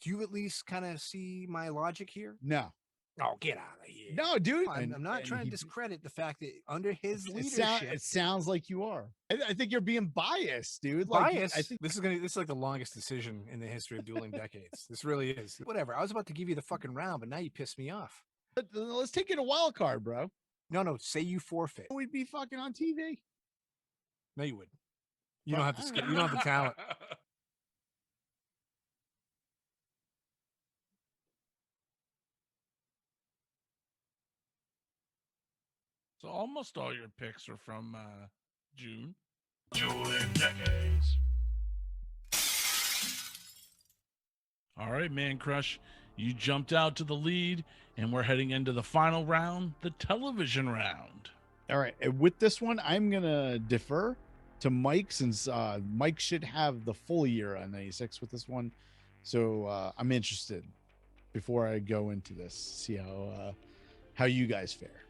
Do you at least kind of see my logic here? No. Oh, get out of here. No, dude. I'm not trying to discredit the fact that under his leadership. It sounds like you are. I think you're being biased, dude. Bias. I think this is like the longest decision in the history of dueling decades. This really is. Whatever. I was about to give you the fucking round, but now you pissed me off. Let's take it a wild card, bro. No. Say you forfeit. We'd be fucking on TV. No, you wouldn't. You don't have the skill. You don't have the talent. So almost all your picks are from June. Dueling decades. All right, Mancrush, you jumped out to the lead, and we're heading into the final round, the television round. All right, and with this one, I'm gonna defer to Mike since Mike should have the full year on 96 with this one. So I'm interested before I go into this, see how you guys fare.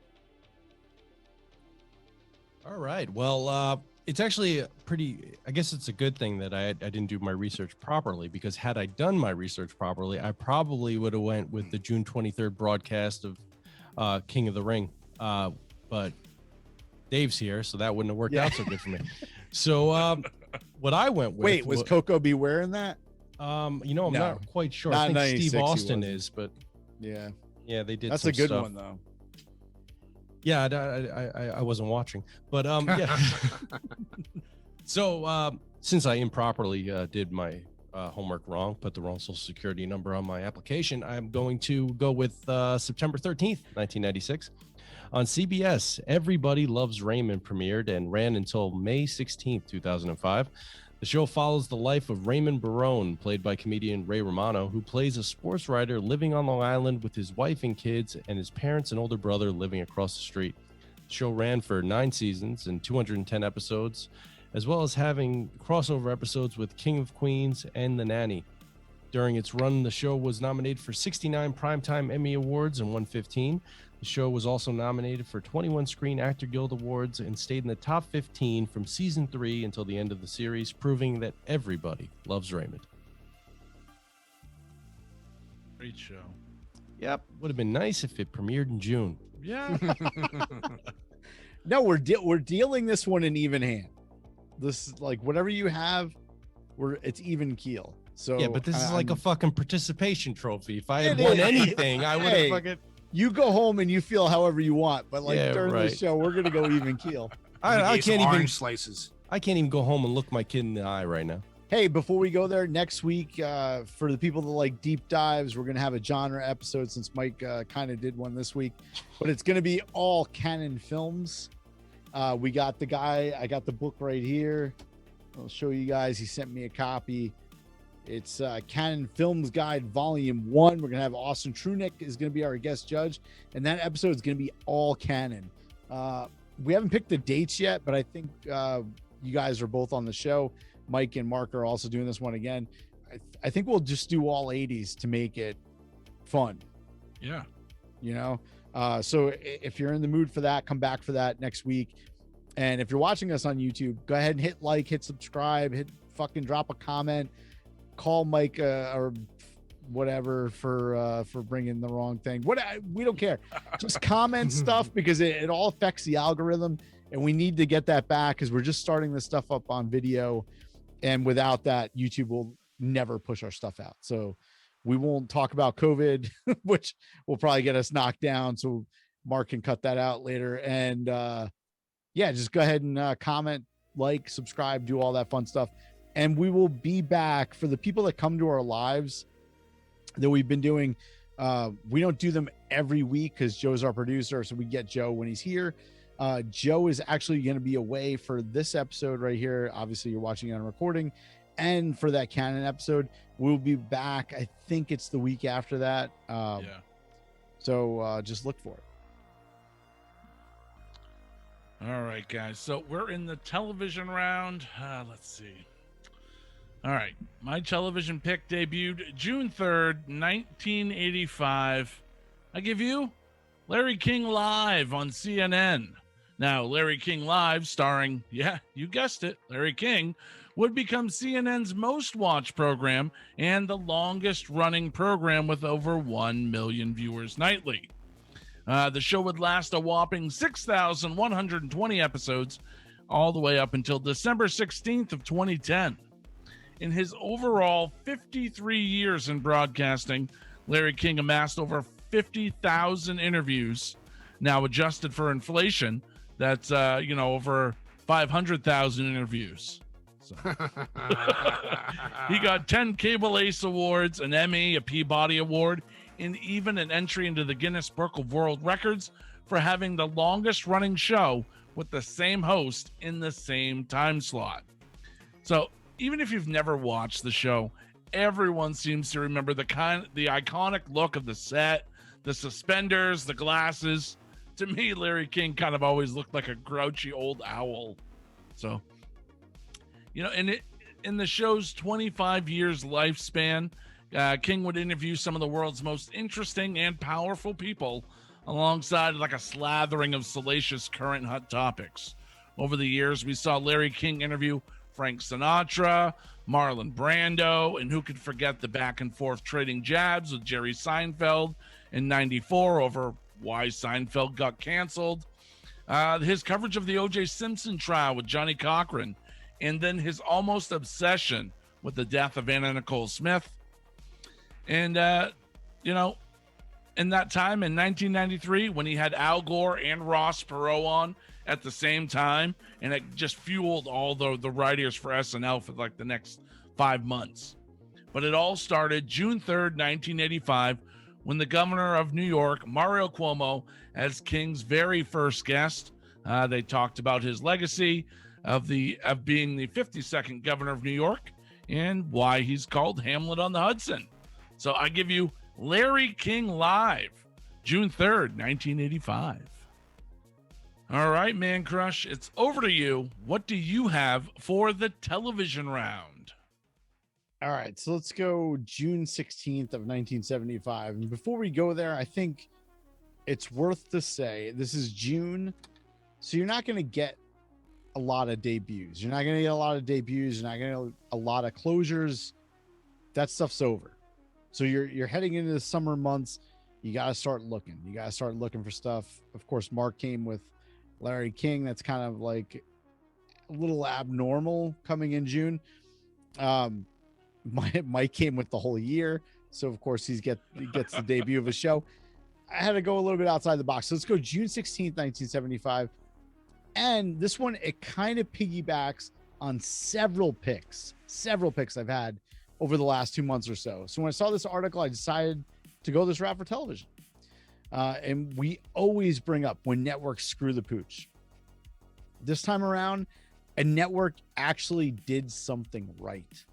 All right. Well, it's actually I guess it's a good thing that I didn't do my research properly, because had I done my research properly, I probably would have went with the June 23rd broadcast of King of the Ring. But Dave's here, so that wouldn't have worked out so good for me. So what I went with. Wait, was Coco B wearing that? I'm not quite sure. I think Steve Austin is, but yeah, they did. That's a good one though. Yeah, I wasn't watching, but yeah. So since I improperly did my homework wrong, put the wrong social security number on my application, I'm going to go with September 13th, 1996. On CBS, Everybody Loves Raymond premiered and ran until May 16th, 2005. The show follows the life of Raymond Barone, played by comedian Ray Romano, who plays a sports writer living on Long Island with his wife and kids, and his parents and older brother living across the street. The show ran for 9 seasons and 210 episodes, as well as having crossover episodes with King of Queens and The Nanny. During its run, the show was nominated for 69 Primetime Emmy Awards and won 15. The show was also nominated for 21 Screen Actor Guild Awards and stayed in the top 15 from season 3 until the end of the series, proving that everybody loves Raymond. Great show. Yep, would have been nice if it premiered in June. Yeah. No, we're dealing this one in even hand. This is like whatever you have, it's even keel. So yeah, but this is like a fucking participation trophy. If I had won anything, I would have fucking. You go home and you feel however you want, but during the show, we're gonna go even keel. I can't even slices. I can't even go home and look my kid in the eye right now. Hey, before we go there, next week, for the people that like deep dives, we're gonna have a genre episode since Mike kind of did one this week, but it's gonna be all canon films. We got the guy. I got the book right here. I'll show you guys. He sent me a copy. It's Canon Films Guide Volume 1. We're going to have Austin Trunick is going to be our guest judge, and that episode is going to be all canon. We haven't picked the dates yet, but I think you guys are both on the show. Mike and Mark are also doing this one again. I think we'll just do all 80s to make it fun. Yeah. So if you're in the mood for that, come back for that next week. And if you're watching us on YouTube, go ahead and hit subscribe, fucking drop a comment. Call Mike or whatever for bringing the wrong thing. We don't care. Just comment stuff because it all affects the algorithm, and we need to get that back because we're just starting this stuff up on video, and without that, YouTube will never push our stuff out. So we won't talk about COVID, which will probably get us knocked down. So Mark can cut that out later. And just go ahead and comment, subscribe, do all that fun stuff. And we will be back for the people that come to our lives that we've been doing. We don't do them every week because Joe's our producer. So we get Joe when he's here. Joe is actually going to be away for this episode right here. Obviously, you're watching it on recording. And for that canon episode, we'll be back. I think it's the week after that. So just look for it. All right, guys. So we're in the television round. Let's see. All right. My television pick debuted June 3rd, 1985. I give you Larry King Live on CNN. Now, Larry King Live, starring, you guessed it, Larry King, would become CNN's most watched program and the longest running program with over 1 million viewers nightly. The show would last a whopping 6,120 episodes all the way up until December 16th of 2010. In his overall 53 years in broadcasting, Larry King amassed over 50,000 interviews. Now adjusted for inflation, that's over 500,000 interviews. So. He got 10 Cable Ace Awards, an Emmy, a Peabody Award, and even an entry into the Guinness Book of World Records for having the longest running show with the same host in the same time slot. So even if you've never watched the show, everyone seems to remember the iconic look of the set, the suspenders, the glasses. To me, Larry King kind of always looked like a grouchy old owl. So, in the show's 25 years lifespan, King would interview some of the world's most interesting and powerful people alongside like a slathering of salacious current hot topics. Over the years, we saw Larry King interview Frank Sinatra, Marlon Brando, and who could forget the back and forth trading jabs with Jerry Seinfeld in '94 over why Seinfeld got canceled. His coverage of the O.J. Simpson trial with Johnny Cochran, and then his almost obsession with the death of Anna Nicole Smith. And, in that time in 1993, when he had Al Gore and Ross Perot on at the same time, and it just fueled all the writers for SNL for like the next 5 months. But it all started June 3rd, 1985, when the governor of New York, Mario Cuomo, as King's very first guest, they talked about his legacy of being the 52nd governor of New York and why he's called Hamlet on the Hudson. So I give you Larry King Live, June 3rd, 1985. All right, Mancrush, it's over to you. What do you have for the television round? All right, so let's go June 16th of 1975. And before we go there, I think it's worth to say this is June, so you're not going to get a lot of debuts. You're not going to get a lot of debuts. You're not going to get a lot of closures. That stuff's over. So you're heading into the summer months. You got to start looking. You got to start looking for stuff. Of course, Mark came with Larry King. That's kind of like a little abnormal coming in June. Mike came with the whole year. So, of course, he gets the debut of a show. I had to go a little bit outside the box. So let's go June 16th, 1975. And this one, it kind of piggybacks on several picks I've had over the last 2 months or so. So when I saw this article, I decided to go this route for television. And we always bring up when networks screw the pooch. This time around, a network actually did something right.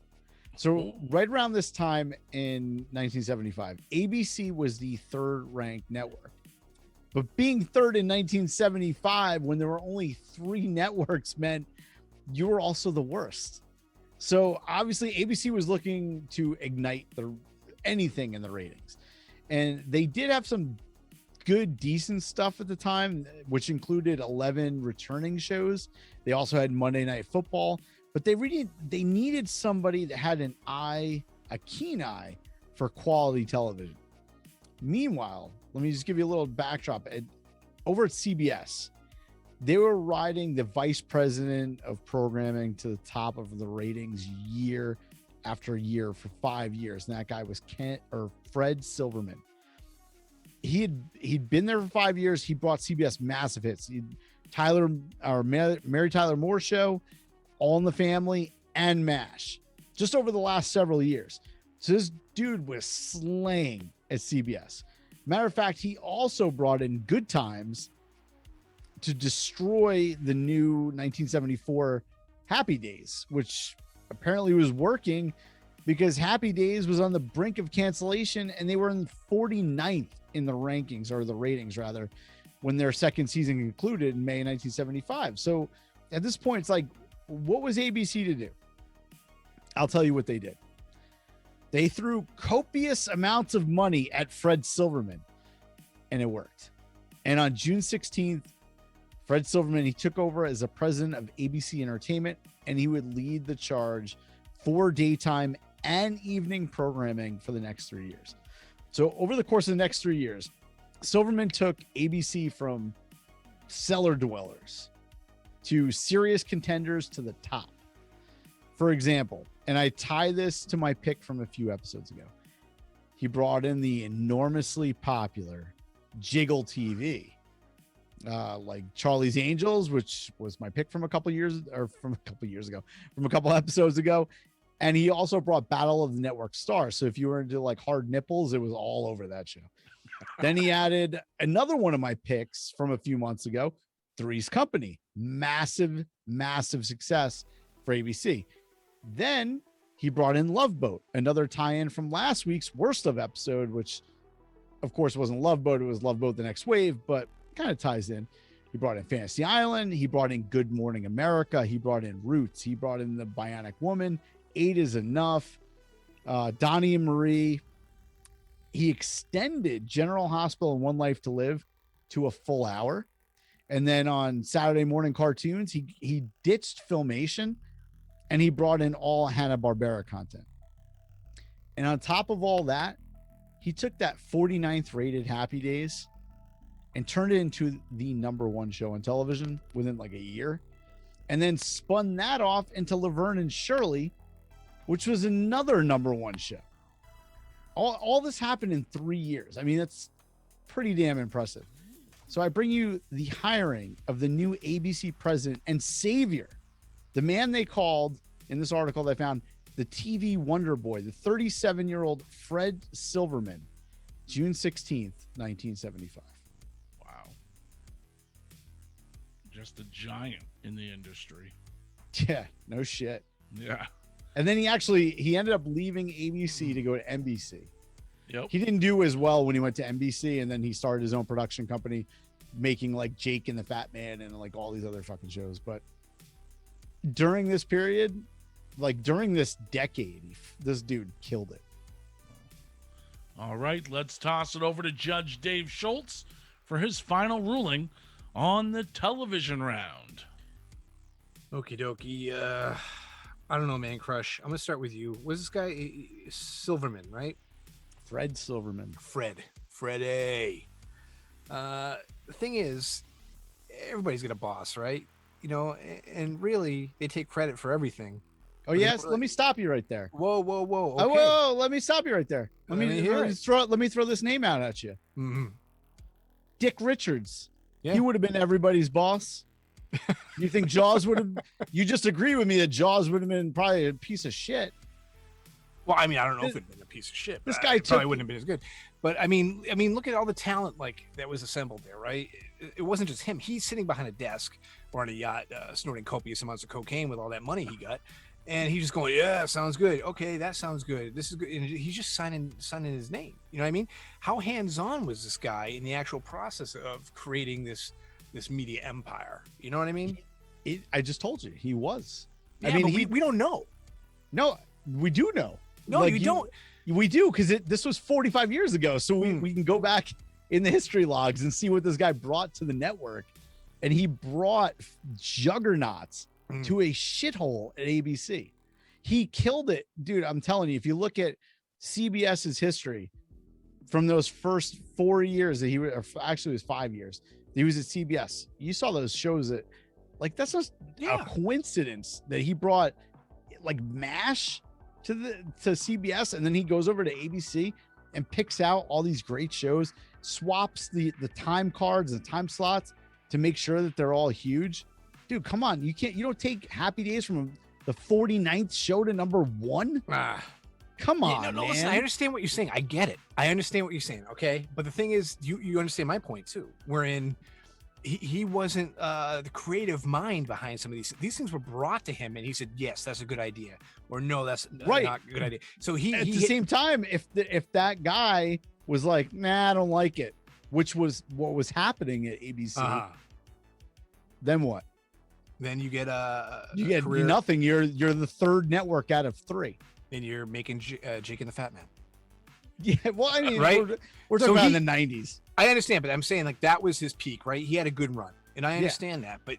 So right around this time in 1975, ABC was the third ranked network. But being third in 1975, when there were only 3 networks, meant you were also the worst. So obviously ABC was looking to ignite anything in the ratings. And they did have some good, decent stuff at the time, which included 11 returning shows. They also had Monday Night Football, but they needed somebody that had a keen eye for quality television. Meanwhile, let me just give you a little backdrop. Over at CBS, they were riding the vice president of programming to the top of the ratings year after year for 5 years. And that guy was Fred Silverman. He'd been there for 5 years. He brought CBS massive hits. Mary Tyler Moore Show, All in the Family, and MASH, just over the last several years. So this dude was slaying at CBS. Matter of fact, he also brought in Good Times to destroy the new 1974 Happy Days, which apparently was working because Happy Days was on the brink of cancellation and they were in 49th in the rankings, or the ratings rather, when their second season concluded in May 1975. So at this point, it's like, what was ABC to do? I'll tell you what they did. They threw copious amounts of money at Fred Silverman, and it worked. And on June 16th, Fred Silverman, he took over as the president of ABC Entertainment, and he would lead the charge for daytime and evening programming for the next 3 years. So over the course of the next 3 years, Silverman took ABC from cellar dwellers to serious contenders to the top. For example, and I tie this to my pick from a few episodes ago, he brought in the enormously popular Jiggle TV, like Charlie's Angels, which was my pick from a couple episodes ago. And he also brought Battle of the Network Stars. So if you were into like hard nipples, it was all over that show. Then he added another one of my picks from a few months ago, Three's Company. Massive, massive success for ABC. Then he brought in Love Boat, another tie-in from last week's worst of episode, which of course wasn't Love Boat. It was Love Boat: The Next Wave, but kind of ties in. He brought in Fantasy Island. He brought in Good Morning America. He brought in Roots. He brought in The Bionic Woman. 8 is Enough. Donnie and Marie. He extended General Hospital and One Life to Live to a full hour. And then on Saturday morning cartoons, he ditched Filmation and he brought in all Hanna-Barbera content. And on top of all that, he took that 49th rated Happy Days and turned it into the #1 show on television within like a year. And then spun that off into Laverne and Shirley, which was another #1 show. All this happened in 3 years. I mean, that's pretty damn impressive. So I bring you the hiring of the new ABC president and savior, the man they called in this article that I found the TV Wonderboy, the 37-year-old Fred Silverman, June 16th, 1975. Wow. Just a giant in the industry. Yeah, no shit. Yeah. And then he ended up leaving ABC to go to NBC. Yep. He didn't do as well when he went to NBC, and then he started his own production company making like Jake and the Fat Man and like all these other fucking shows. But during this period, like during this decade, this dude killed it. All right, let's toss it over to Judge Dave Schultz for his final ruling on the television round. Okie dokie. I don't know, Mancrush. I'm gonna start with you. What's this guy? Silverman, right? Fred Silverman. Freddie. The thing is, everybody's got a boss, right? You know, and really, they take credit for everything. Oh yes, let me stop you right there. Whoa. Okay. Oh, whoa, let me stop you right there. Let me throw this name out at you. Mm-hmm. Dick Richards. Yeah. He would have been everybody's boss. You think Jaws would have? You just agree with me that Jaws would have been probably a piece of shit. Well, I mean, I don't know if it'd been a piece of shit. This guy probably wouldn't have been as good. But I mean, look at all the talent like that was assembled there, right? It wasn't just him. He's sitting behind a desk or on a yacht, snorting copious amounts of cocaine with all that money he got, and he's just going, "Yeah, sounds good. Okay, that sounds good. This is good." And he's just signing his name. You know what I mean? How hands-on was this guy in the actual process of creating this media empire? You know what I mean? I just told you he was. Yeah, I mean, but we don't know. No, we do know. No, like, you don't. We do, because this was 45 years ago. So we can go back in the history logs and see what this guy brought to the network. And he brought juggernauts to a shithole at ABC. He killed it. Dude, I'm telling you, if you look at CBS's history from those first 4 years that actually it was 5 years, he was at CBS. You saw those shows that, like, that's not a coincidence that he brought like MASH to CBS, and then he goes over to ABC and picks out all these great shows, swaps the time cards and time slots to make sure that they're all huge. Dude, come on. You don't take Happy Days from the 49th show to #1. Come on, no, man. Listen, I understand what you're saying. I get it. I understand what you're saying. Okay. But the thing is, you understand my point too, wherein he wasn't the creative mind behind some of these things were brought to him, and he said, yes, that's a good idea, or no, that's not a good idea. So at the same time, if that guy was like, nah, I don't like it, which was what was happening at ABC, then what? Then you get career. Nothing. You're the third network out of 3, and you're making Jake and the Fat Man. Yeah, well, I mean, right? we're talking about in the 90s. I understand, but I'm saying like that was his peak, right? He had a good run. and I understand that. But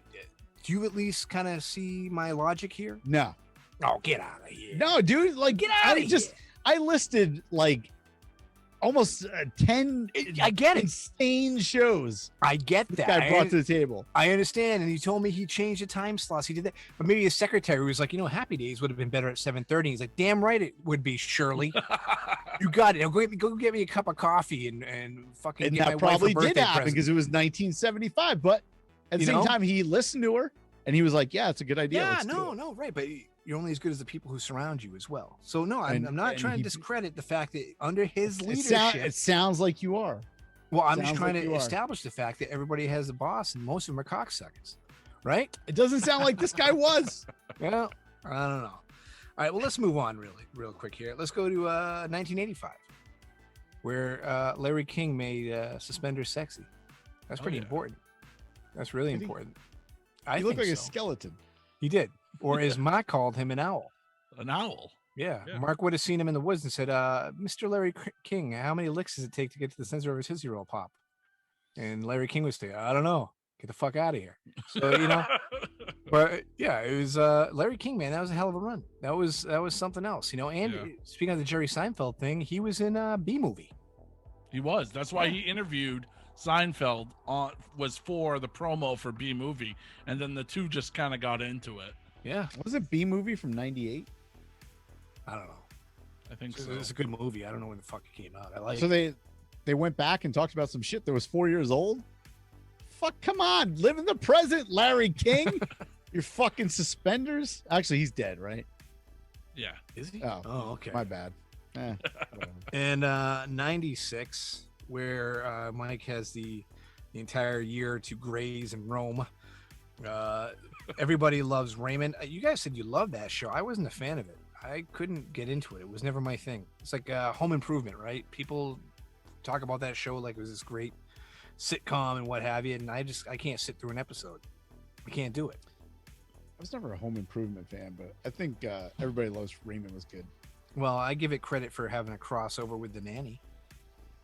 do you at least kind of see my logic here? No. Oh, get out of here! No, dude. Like, Get out of here! I listed like almost 10 I get it. insane shows I get this that. guy brought to the table. I understand, and he told me he changed the time slots. He did that, but maybe his secretary was like, Happy Days would have been better at 7:30. He's like, damn right it would be, Shirley. You got it. Now go get me a cup of coffee and fucking. And get my that wife a probably did birthday happen present. because it was 1975. But at the You same know? time, he listened to her and he was like, "Yeah, it's a good idea." Yeah, Let's do no, it." no, right, but you're only as good as the people who surround you as well. So no, I'm And- not and trying he- to discredit the fact that under his It, leadership. it sounds like you are. Well, I'm just sounds trying like to you are. establish the fact that everybody has a boss, and most of them are cocksuckers, right? It doesn't sound like this guy was. Well, I don't know. All right, well, let's move on real quick here. Let's go to 1985, where Larry King made suspenders sexy. That's pretty yeah. important. That's really Did he? important. He I looked think like a so. skeleton. He did, or as Mark called him, an owl. An owl. Yeah. Yeah. Mark would have seen him in the woods and said, Mr. Larry King, how many licks does it take to get to the center of his Tootsie Roll Pop? And Larry King would say, I don't know. Get the fuck out of here. So, but yeah, it was Larry King, man. That was a hell of a run. That was something else, And Yeah. speaking of the Jerry Seinfeld thing, he was in B Movie. He was. That's why he interviewed Seinfeld was for the promo for B Movie, and then the two just kind of got into it. Yeah. Was it B movie from '98? I don't know. I think so. It's a good movie. I don't know when the fuck it came out. I like So they went back and talked about some shit that was 4 years old. Fuck, come on, live in the present, Larry King. Your fucking suspenders. Actually, he's dead, right? Yeah. Is he? Oh, okay. My bad. Whatever. And 96, where Mike has the entire year to graze and roam. Everybody loves Raymond. You guys said you loved that show. I wasn't a fan of it. I couldn't get into it. It was never my thing. It's like Home Improvement, right? People talk about that show like it was this great sitcom and what have you, and I can't sit through an episode. I can't do it. I was never a Home Improvement fan, but I think Everybody Loves Raymond was good. Well, I give it credit for having a crossover with The Nanny.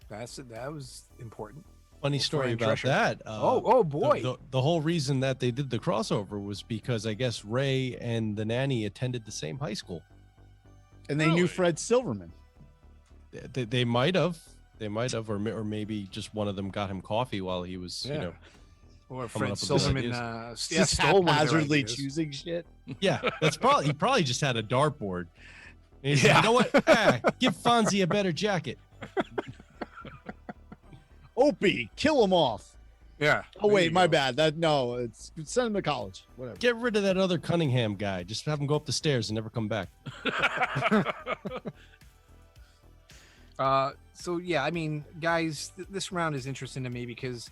That was important. Funny story Fran about Drescher. that. Oh boy. The whole reason that they did the crossover was because I guess Ray and the nanny attended the same high school. And they knew Really? Fred Silverman. They might have, or maybe just one of them got him coffee while he was, Yeah. coming Or up Fred with these Silverman ideas. Just stole one of their haphazardly ideas. choosing shit. Yeah, he probably just had a dartboard. And he's Yeah. like, you know what? Give Fonzie a better jacket. Opie, kill him off. Yeah. Oh there wait, you my go. bad. Send him to college. Whatever. Get rid of that other Cunningham guy. Just have him go up the stairs and never come back. So yeah, I mean, guys, this round is interesting to me because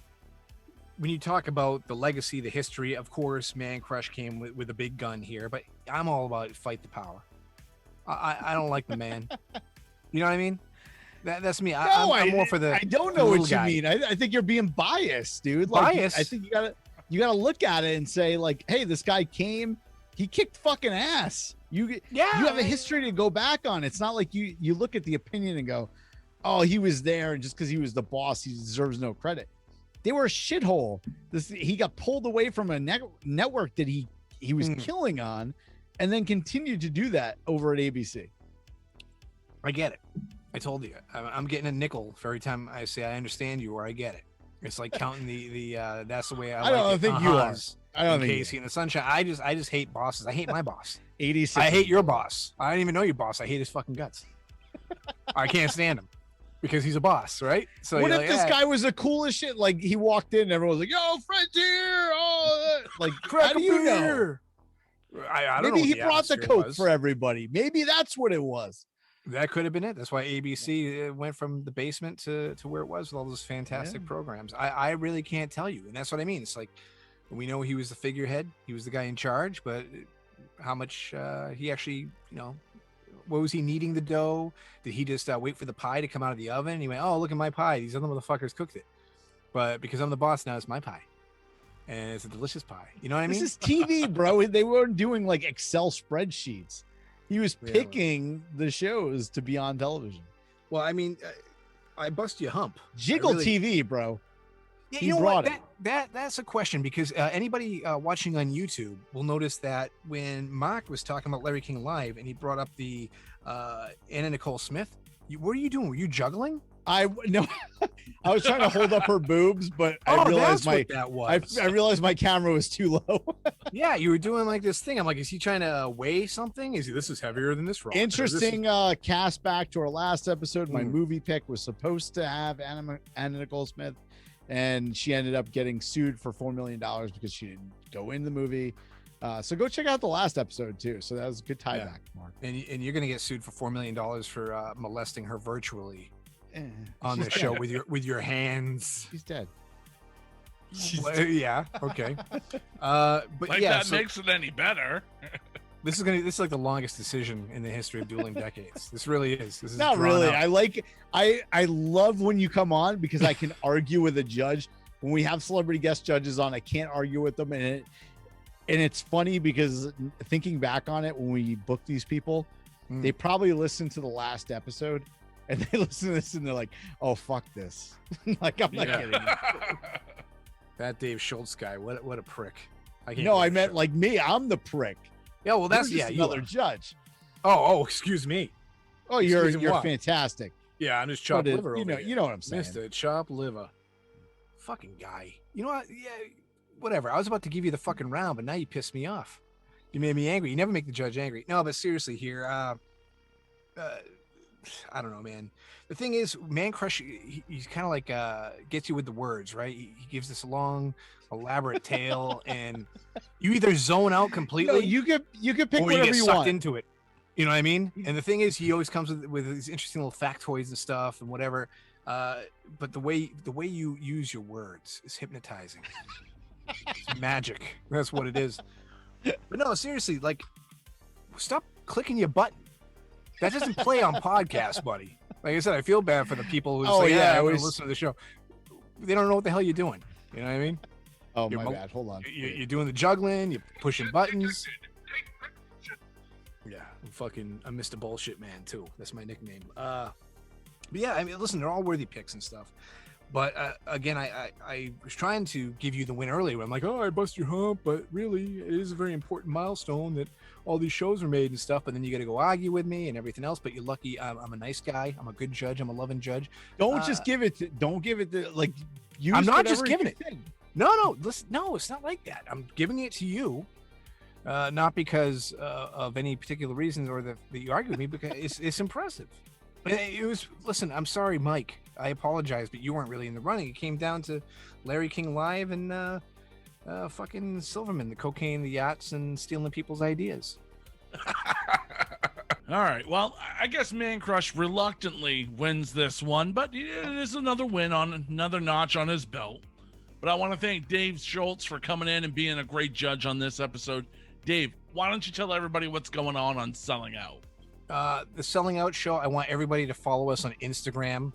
when you talk about the legacy, the history, of course, Mancrush came with a big gun here, but I'm all about fight the power. I don't like the man. You know what I mean? That's me. I'm more for the. I don't know little what you guy. mean. I think you're being biased, dude. Like, Biased? I think you gotta look at it and say, like, hey, this guy came, he kicked fucking ass. You have a history to go back on. It's not like you look at the opinion and go, oh, he was there, and just because he was the boss, he deserves no credit. They were a shithole. He got pulled away from a network that he was killing on, and then continued to do that over at ABC. I get it. I told you. I'm getting a nickel for every time I say I understand you or I get it. It's like counting the that's the way I don't like think it. you are. Uh-hus I don't in think Casey and the Sunshine. I just hate bosses. I hate my boss. 86. I hate your boss. I don't even know your boss. I hate his fucking guts. I can't stand him because he's a boss, right? So What you're if like, this "Eh, guy was the coolest shit? Like he walked in and everyone was like, yo, Fred's here. Oh, like, crack how do a you know? beer?" I don't know Maybe what he the brought the atmosphere Coke was. for everybody. Maybe that's what it was. That could have been it. That's why ABC went from the basement to where it was with all those fantastic Yeah. programs. I really can't tell you. And that's what I mean. It's like, we know he was the figurehead. He was the guy in charge, but how much he actually, what was he kneading the dough? Did he just wait for the pie to come out of the oven? He went, oh, look at my pie. These other motherfuckers cooked it. But because I'm the boss now, it's my pie. And it's a delicious pie. You know what I mean? This is TV, bro. They weren't doing like Excel spreadsheets. He was Yeah, picking the shows to be on television. Well, I mean, I bust you a hump. Jiggle really- TV, bro. Yeah, He you know brought what? it. that's a question, because anybody watching on YouTube will notice that when Mark was talking about Larry King Live and he brought up the Anna Nicole Smith, what were you doing? Were you juggling? No, I was trying to hold up her boobs, but I realized I realized my camera was too low. Yeah, you were doing like this thing. I'm like, is he trying to weigh something? This is heavier than this rock? Interesting cast back to our last episode. My movie pick was supposed to have Anna Nicole Smith, and she ended up getting sued for $4 million because she didn't go in the movie. So go check out the last episode too. So that was a good tie back, Mark. And you're gonna get sued for $4 million for molesting her virtually on the show with your hands. She's dead. Yeah. Okay. But like yeah, that makes it any better. This is like the longest decision in the history of dueling decades. This really is. This is not really. out. I love when you come on because I can argue with a judge. When we have celebrity guest judges on, I can't argue with them, and it's funny because thinking back on it, when we book these people, they probably listened to the last episode and they listen to this and they're like, "Oh, fuck this!" Like, I'm not kidding. That Dave Schultz guy, what a prick. I meant like me. I'm the prick. Yeah, well, that's another judge. Oh, excuse me. Oh, you're fantastic. Yeah, I'm just chopped liver. You know what I'm saying. Mr. Chop Liver. Fucking guy. You know what? Yeah, whatever. I was about to give you the fucking round, but now you pissed me off. You made me angry. You never make the judge angry. No, but seriously here, I don't know, man. The thing is, Mancrush, he's kind of like gets you with the words, right? He gives this long, elaborate tale, and you either zone out completely. No, you could pick or whatever you get you sucked want into it. You know what I mean? And the thing is, he always comes with these interesting little factoids and stuff and whatever. But the way you use your words is hypnotizing. It's magic. That's what it is. But no, seriously, like, stop clicking your button. That doesn't play on podcasts, buddy. Like I said, I feel bad for the people who say, "Yeah, I want to listen to the show." They don't know what the hell you're doing. You know what I mean? Oh, my bad. Hold on. You're doing the juggling. You're pushing buttons. Yeah, I'm Mr. Bullshit Man too. That's my nickname. But yeah, I mean, listen, they're all worthy picks and stuff. But again, I was trying to give you the win earlier. I'm like, oh, I bust your hump, but really, it is a very important milestone that all these shows are made and stuff. But then you got to go argue with me and everything else. But you're lucky. I'm a nice guy. I'm a good judge. I'm a loving judge. Don't just give it. Don't give it the like. I'm not just giving it. No, listen, no, it's not like that. I'm giving it to you, not because of any particular reasons or that you argue with me, because it's impressive. It was. Listen, I'm sorry, Mike. I apologize, but you weren't really in the running. It came down to Larry King Live and fucking Silverman, the cocaine, the yachts, and stealing people's ideas. All right. Well, I guess Mancrush reluctantly wins this one, but it is another win on another notch on his belt. But I want to thank Dave Schultz for coming in and being a great judge on this episode. Dave, why don't you tell everybody what's going on Selling Out? The Selling Out Show, I want everybody to follow us on Instagram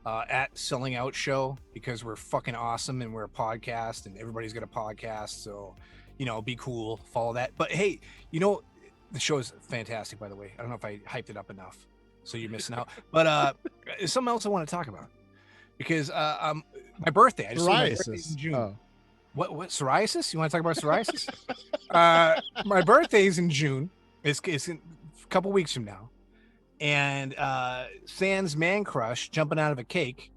at Selling Out Show, because we're fucking awesome and we're a podcast and everybody's got a podcast. So, be cool, follow that. But hey, the show is fantastic, by the way. I don't know if I hyped it up enough, so you're missing out. But there's something else I want to talk about, because my birthday. I just my birthday's in June. Oh. What psoriasis? You want to talk about psoriasis? My birthday's in June. It's in a couple weeks from now, and sans Mancrush jumping out of a cake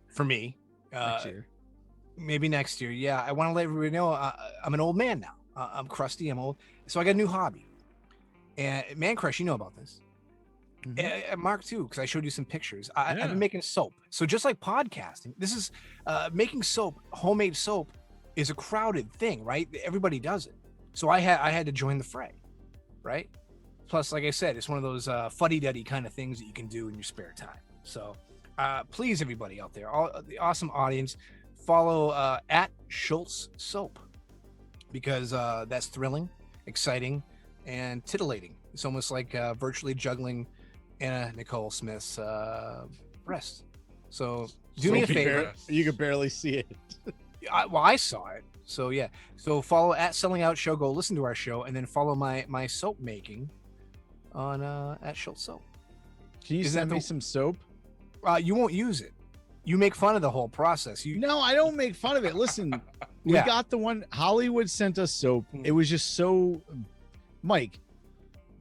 for me. Next year. Maybe next year. Yeah, I want to let everybody know I'm an old man now. I'm crusty. I'm old, so I got a new hobby. And Mancrush, you know about this. Mm-hmm. And Mark too, because I showed you some pictures. I've been making soap. So just like podcasting, this is making soap. Homemade soap is a crowded thing, right? Everybody does it. So I had to join the fray, right? Plus, like I said, it's one of those fuddy-duddy kind of things that you can do in your spare time. So please, everybody out there, all the awesome audience, follow at Schultz Soap, because that's thrilling, exciting, and titillating. It's almost like virtually juggling Anna Nicole Smith's breast. So do me a favor. You could barely see it. I saw it. So yeah. So follow at Selling Out Show. Go listen to our show, and then follow my soap making on at Schultz Soap. Can you send me some soap? You won't use it. you make fun of the whole process. No, I don't make fun of it. Listen, we Yeah. got the one. Hollywood sent us soap. It was just so. Mike,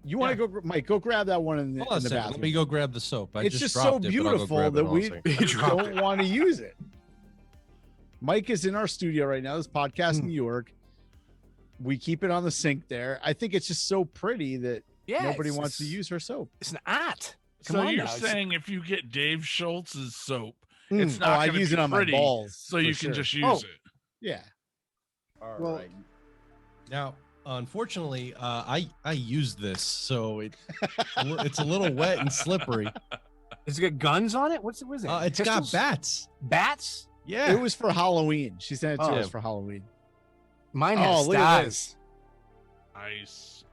you want to go? Mike, go grab that one in the, Hold on a second. bathroom. Let me go grab the soap. It's just so dropped it, but I'll go beautiful grab it that in we a second. don't want to use it. Mike is in our studio right now. This podcast in New York. We keep it on the sink there. I think it's just so pretty that nobody wants to use her soap. It's an art. Come So on you're now. saying if you get Dave Schultz's soap, it's Oh, not I going to use be it on pretty, my balls. so you for can sure. just use it. Yeah. All Well- right. Now, unfortunately, I used this, so it's a little wet and slippery. Has it got guns on it? What is it? It's Pistols? got bats. Bats? Yeah. It was for Halloween. She sent it to Oh. us for Halloween. Mine has look at stars. Nice.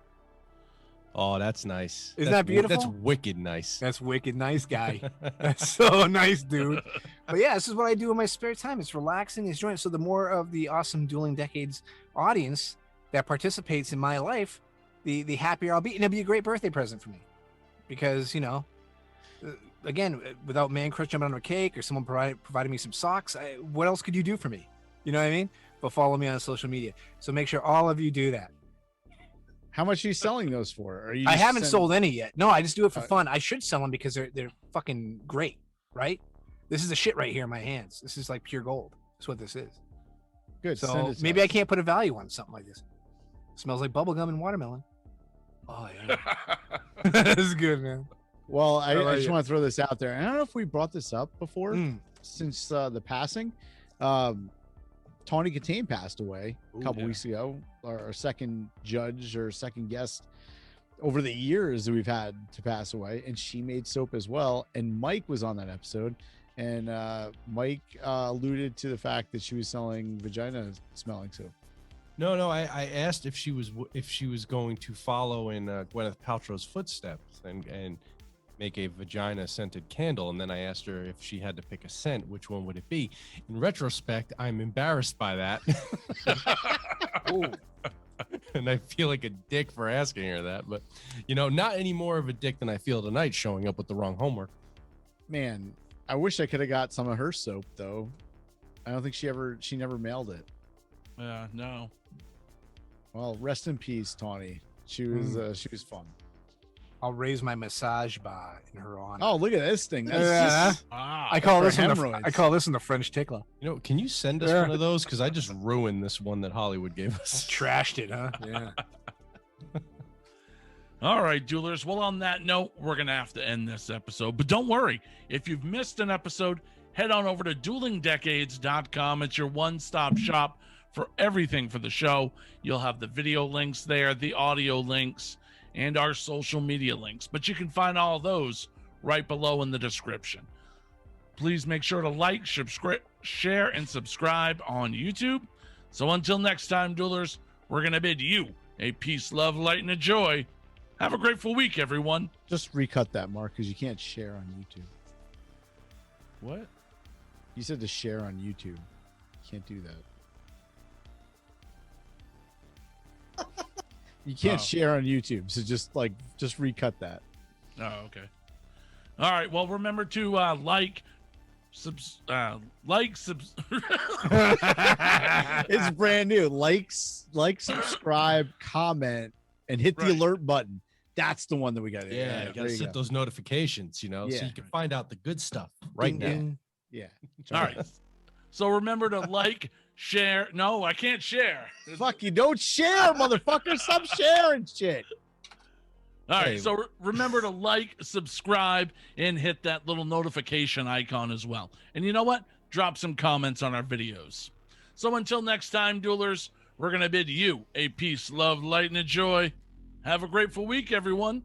Oh, that's nice. Isn't That's that beautiful? That's wicked nice. That's wicked nice, guy. That's so nice, dude. But yeah, this is what I do in my spare time. It's relaxing, it's enjoying. So the more of the awesome Dueling Decades audience that participates in my life, the happier I'll be. And it'll be a great birthday present for me. Because, again, without Mancrush jumping on a cake or someone providing me some socks, what else could you do for me? You know what I mean? But follow me on social media. So make sure all of you do that. How much are you selling those for? Are you? I just haven't sending- sold any yet. No, I just do it for fun. I should sell them because they're fucking great, right? This is the shit right here in my hands. This is like pure gold. That's what this is. Good. send So it to maybe I us. can't put a value on something like this. Smells like bubblegum and watermelon. Oh yeah. This is good, man. Well, I like just it. want to throw this out there. I don't know if we brought this up before Mm. since the passing. Tawny Katane passed away a couple weeks ago. Our second judge or second guest over the years that we've had to pass away, and she made soap as well. And Mike was on that episode, and Mike alluded to the fact that she was selling vagina smelling soap. No. I asked if she was going to follow in Gwyneth Paltrow's footsteps and make a vagina scented candle, and then I asked her if she had to pick a scent, which one would it be? In retrospect, I'm embarrassed by that. And I feel like a dick for asking her that, but not any more of a dick than I feel tonight showing up with the wrong homework. Man, I wish I could have got some of her soap though. I don't think she never mailed it. Yeah, no. Well, rest in peace, Tawny. She was fun. I'll raise my massage bar in her honor. Oh, look at this thing. That's Yeah. Ah, I call for this one hemorrhoids. I call this one the French tickler. Can you send us Yeah. one of those? Because I just ruined this one that Hollywood gave us. Trashed it, huh? Yeah. all right, Duelers. Well, on that note, we're going to have to end this episode. But don't worry. If you've missed an episode, head on over to duelingdecades.com. It's your one-stop shop for everything for the show. You'll have the video links there, the audio links, and our social media links. But you can find all those right below in the description. Please make sure to like, share, and subscribe on YouTube. So until next time, Duelers, we're going to bid you a peace, love, light, and a joy. Have a grateful week, everyone. Just recut that, Mark, because you can't share on YouTube. What? You said to share on YouTube. You can't do that. You can't Oh. share on YouTube, so just recut that. Oh, okay. All right. Well, remember to It's brand new. Like, subscribe, comment, and hit the Right. alert button. That's the one that we got to Yeah, you gotta set those notifications, so Yeah. you can find out the good stuff right Ding, now. ding. Yeah. All right. So remember to share. No, I can't share. Fuck you. Don't share, motherfucker. Stop sharing shit. All right. Hey. So remember to subscribe, and hit that little notification icon as well. And you know what? Drop some comments on our videos. So until next time, Duelers, we're going to bid you a peace, love, light, and a joy. Have a grateful week, everyone.